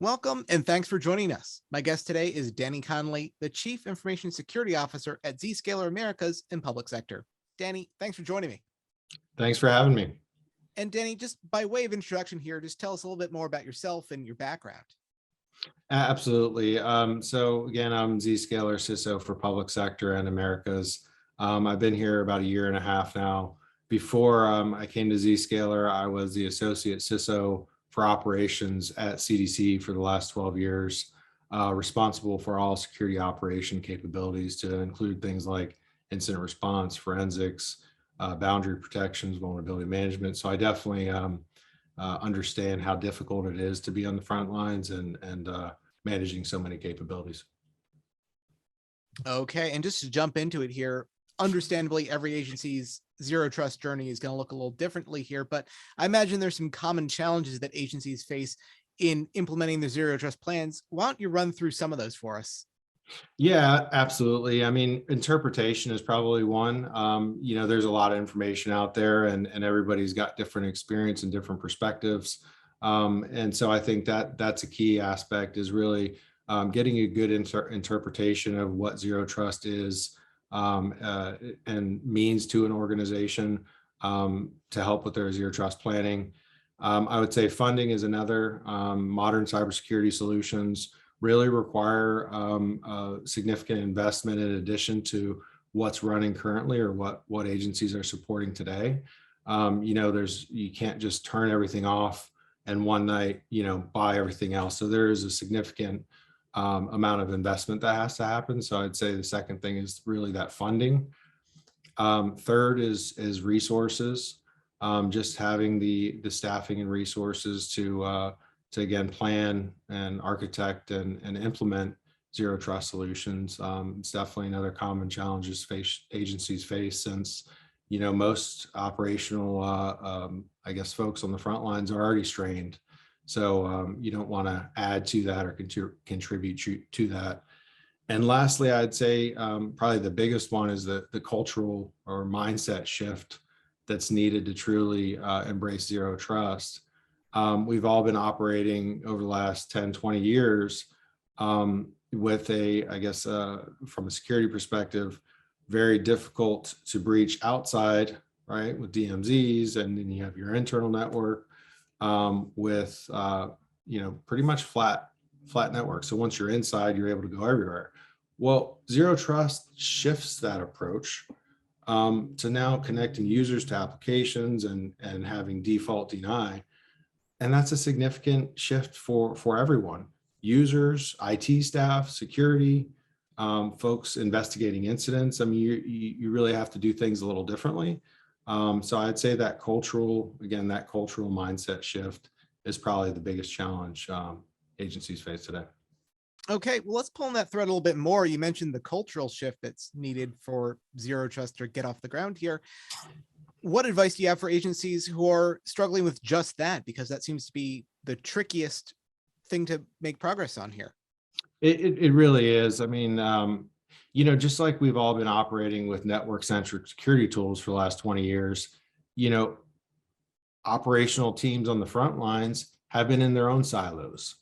Welcome and thanks for joining us. My guest today is Danny Connolly, the Chief Information Security Officer at Zscaler Americas in Public Sector. Danny, thanks for joining me. Thanks for having me. And Danny, just by way of introduction here, just tell us a little bit more about yourself and your background. Absolutely. So again, I'm Zscaler CISO for Public Sector and Americas. I've been here about a year and a half now. Before I came to Zscaler, I was the Associate CISO for Operations at CDC for the last 12 years, responsible for all security operation capabilities to include things like incident response, forensics, boundary protections, vulnerability management. So I definitely understand how difficult it is to be on the front lines and managing so many capabilities. Okay, and just to jump into it here, understandably, every agency's zero trust journey is going to look a little differently here, but I imagine there's some common challenges that agencies face in implementing the zero trust plans. Why don't you run through some of those for us? Yeah, absolutely. I mean, interpretation is probably one. There's a lot of information out there and everybody's got different experience and different perspectives. And so I think that's a key aspect is really getting a good interpretation of what zero trust is and means to an organization to help with their zero trust planning. I would say funding is another. Modern cybersecurity solutions really require significant investment in addition to what's running currently or what agencies are supporting today. You can't just turn everything off and one night, buy everything else. So there is a significant amount of investment that has to happen. So I'd say the second thing is really that funding. Third is resources, just having the staffing and resources to again plan and architect and implement zero trust solutions. It's definitely another common challenges agencies face since most operational folks on the front lines are already strained. So you don't want to add to that or contribute to that. And lastly, I'd say probably the biggest one is the cultural or mindset shift that's needed to truly embrace zero trust. We've all been operating over the last 10, 20 years with from a security perspective, very difficult to breach outside, right, with DMZs, and then you have your internal network with, pretty much flat network. So once you're inside, you're able to go everywhere. Well, zero trust shifts that approach to now connecting users to applications and having default deny. And that's a significant shift for everyone, users, IT staff, security, folks investigating incidents. I mean, you really have to do things a little differently. So I'd say that cultural mindset shift is probably the biggest challenge agencies face today. Okay, well, let's pull on that thread a little bit more. You mentioned the cultural shift that's needed for zero trust to get off the ground here. What advice do you have for agencies who are struggling with just that? Because that seems to be the trickiest thing to make progress on here. It really is. I mean, just like we've all been operating with network-centric security tools for the last 20 years, operational teams on the front lines have been in their own silos,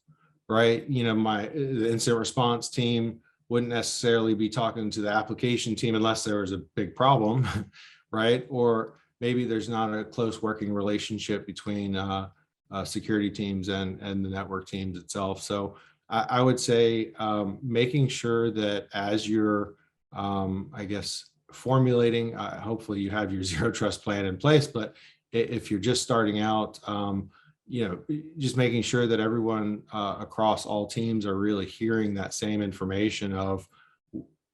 right? The incident response team wouldn't necessarily be talking to the application team unless there was a big problem, right? Or maybe there's not a close working relationship between security teams and the network teams itself. So I would say making sure that as you're, formulating, hopefully you have your zero trust plan in place, but if you're just starting out, just making sure that everyone across all teams are really hearing that same information of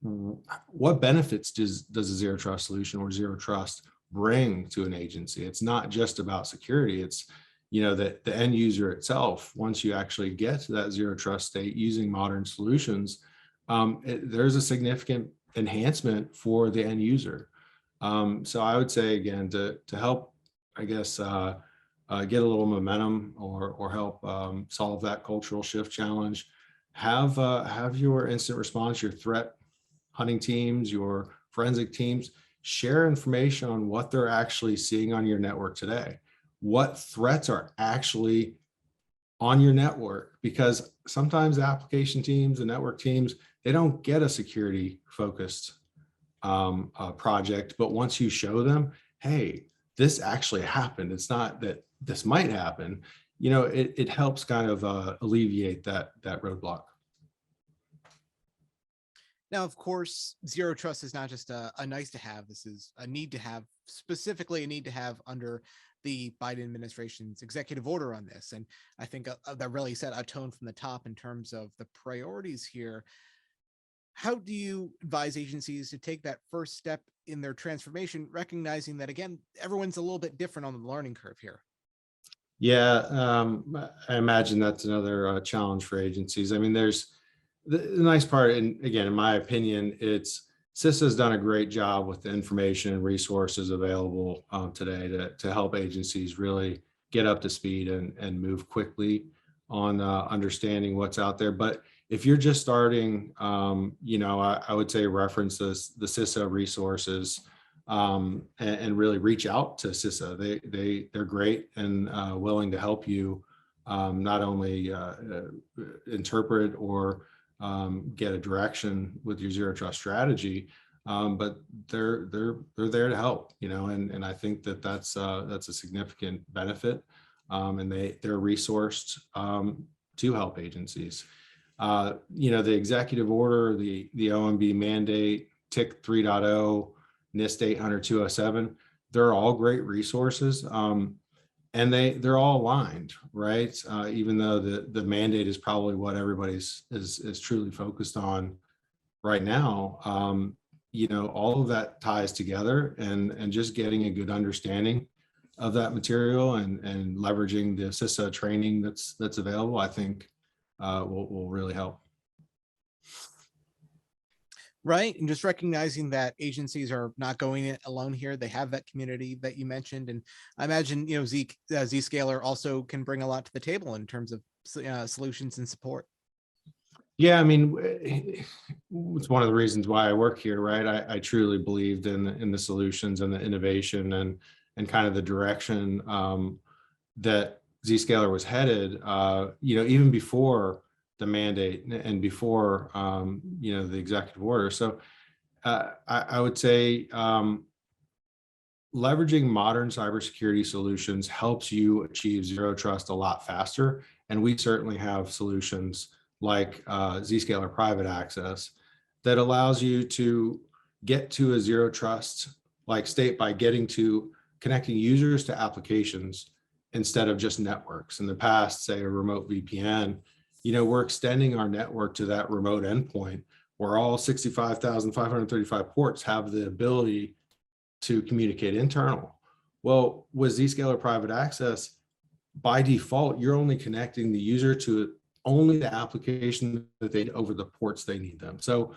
what benefits does a zero trust solution or zero trust bring to an agency. It's not just about security. It's, the end user itself. Once you actually get to that zero trust state using modern solutions, there's a significant enhancement for the end user. So I would say, again, to help, get a little momentum or help solve that cultural shift challenge, have your incident response, your threat hunting teams, your forensic teams, share information on what they're actually seeing on your network today. What threats are actually on your network, because sometimes application teams and network teams, they don't get a security focused project. But once you show them, hey, this actually happened, it's not that this might happen, it helps kind of alleviate that roadblock. Now, of course, zero trust is not just a nice to have. This is a need to have, specifically a need to have under the Biden administration's executive order on this. And I think that really set a tone from the top in terms of the priorities here. How do you advise agencies to take that first step in their transformation, recognizing that, again, everyone's a little bit different on the learning curve here? Yeah, I imagine that's another challenge for agencies. I mean, there's the nice part, and again, in my opinion, it's CISA has done a great job with the information and resources available today to help agencies really get up to speed and move quickly on understanding what's out there. But if you're just starting, I would say reference the CISA resources and really reach out to CISA. They're great and willing to help you not only interpret or get a direction with your zero trust strategy, but they're there to help, and I think that's a significant benefit, and they're resourced to help agencies. The executive order, the OMB mandate, TIC 3.0, NIST 800-207, they're all great resources. And they're all aligned, right? Even though the mandate is probably what everybody's is truly focused on right now. All of that ties together, and just getting a good understanding of that material and leveraging the CISA training that's available, I think will really help. Right. And just recognizing that agencies are not going it alone here. They have that community that you mentioned. And I imagine, Zscaler also can bring a lot to the table in terms of solutions and support. Yeah, I mean, it's one of the reasons why I work here, right? I truly believed in the solutions and the innovation and kind of the direction that Zscaler was headed, even before the mandate and before the executive order. So I would say leveraging modern cybersecurity solutions helps you achieve zero trust a lot faster. And we certainly have solutions like Zscaler Private Access that allows you to get to a zero trust like state by connecting users to applications instead of just networks. In the past, say a remote VPN, we're extending our network to that remote endpoint where all 65,535 ports have the ability to communicate internal. Well, with Zscaler Private Access, by default, you're only connecting the user to only the application that they over the ports they need them. So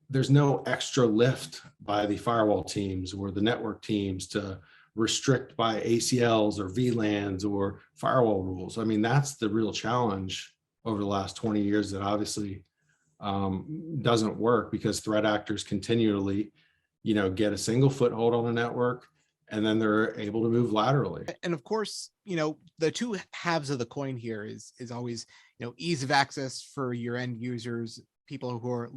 there's no extra lift by the firewall teams or the network teams to restrict by ACLs or VLANs or firewall rules. I mean, that's the real challenge over the last 20 years that obviously doesn't work, because threat actors continually, get a single foothold on a network and then they're able to move laterally. And of course, the two halves of the coin here is always, ease of access for your end users, people who are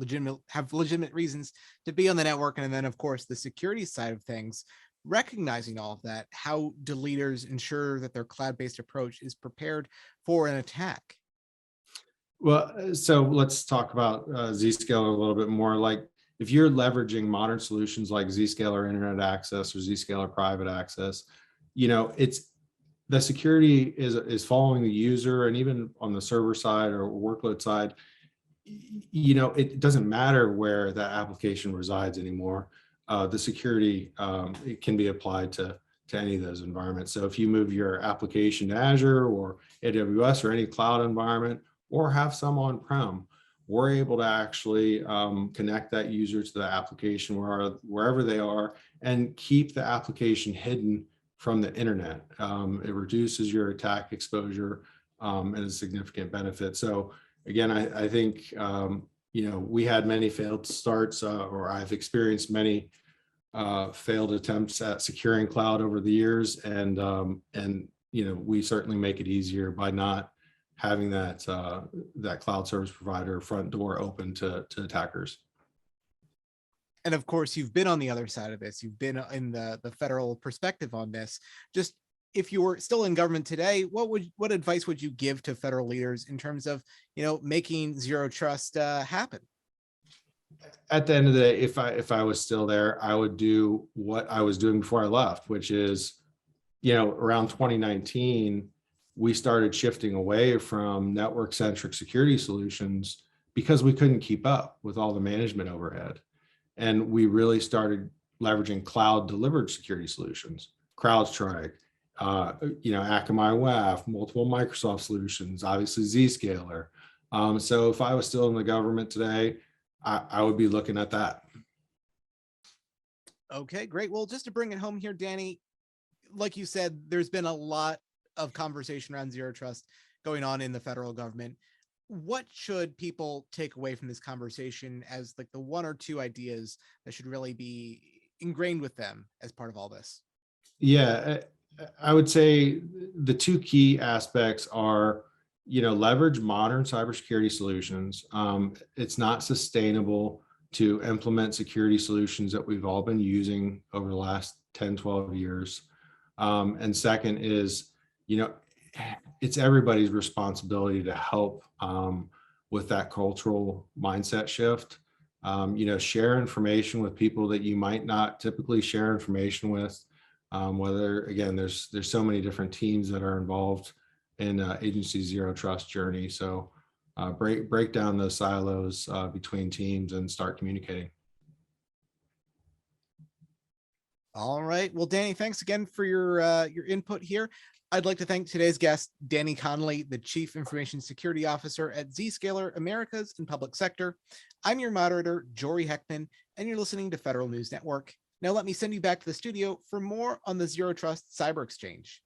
have legitimate reasons to be on the network. And then of course, the security side of things, recognizing all of that, how do leaders ensure that their cloud-based approach is prepared for an attack? Well, so let's talk about Zscaler a little bit more. Like, if you're leveraging modern solutions like Zscaler Internet Access or Zscaler Private Access, it's the security is following the user, and even on the server side or workload side, it doesn't matter where that application resides anymore. The security it can be applied to any of those environments. So if you move your application to Azure or AWS or any cloud environment, or have some on-prem, we're able to actually connect that user to the application wherever they are and keep the application hidden from the internet. It reduces your attack exposure and is a significant benefit. So again, I think, we had many failed starts, or I've experienced many failed attempts at securing cloud over the years. And we certainly make it easier by not having that cloud service provider front door open to attackers. And of course, you've been on the other side of this. You've been in the federal perspective on this. Just if you were still in government today, what advice would you give to federal leaders in terms of, making zero trust happen? At the end of the day, if I was still there, I would do what I was doing before I left, which is, around 2019, we started shifting away from network centric security solutions because we couldn't keep up with all the management overhead. And we really started leveraging cloud delivered security solutions, CrowdStrike, Akamai WAF, multiple Microsoft solutions, obviously Zscaler. So if I was still in the government today, I would be looking at that. Okay, great. Well, just to bring it home here, Danny, like you said, there's been a lot of conversation around zero trust going on in the federal government. What should people take away from this conversation as like the one or two ideas that should really be ingrained with them as part of all this? Yeah, I would say the two key aspects are, leverage modern cybersecurity solutions. It's not sustainable to implement security solutions that we've all been using over the last 10, 12 years. And second is, it's everybody's responsibility to help with that cultural mindset shift. Share information with people that you might not typically share information with. Whether, again, there's so many different teams that are involved in agency zero trust journey. So break down those silos between teams and start communicating. All right. Well, Danny, thanks again for your input here. I'd like to thank today's guest, Danny Connolly, the Chief Information Security Officer at Zscaler Americas and Public Sector. I'm your moderator, Jory Heckman, and you're listening to Federal News Network. Now let me send you back to the studio for more on the Zero Trust Cyber Exchange.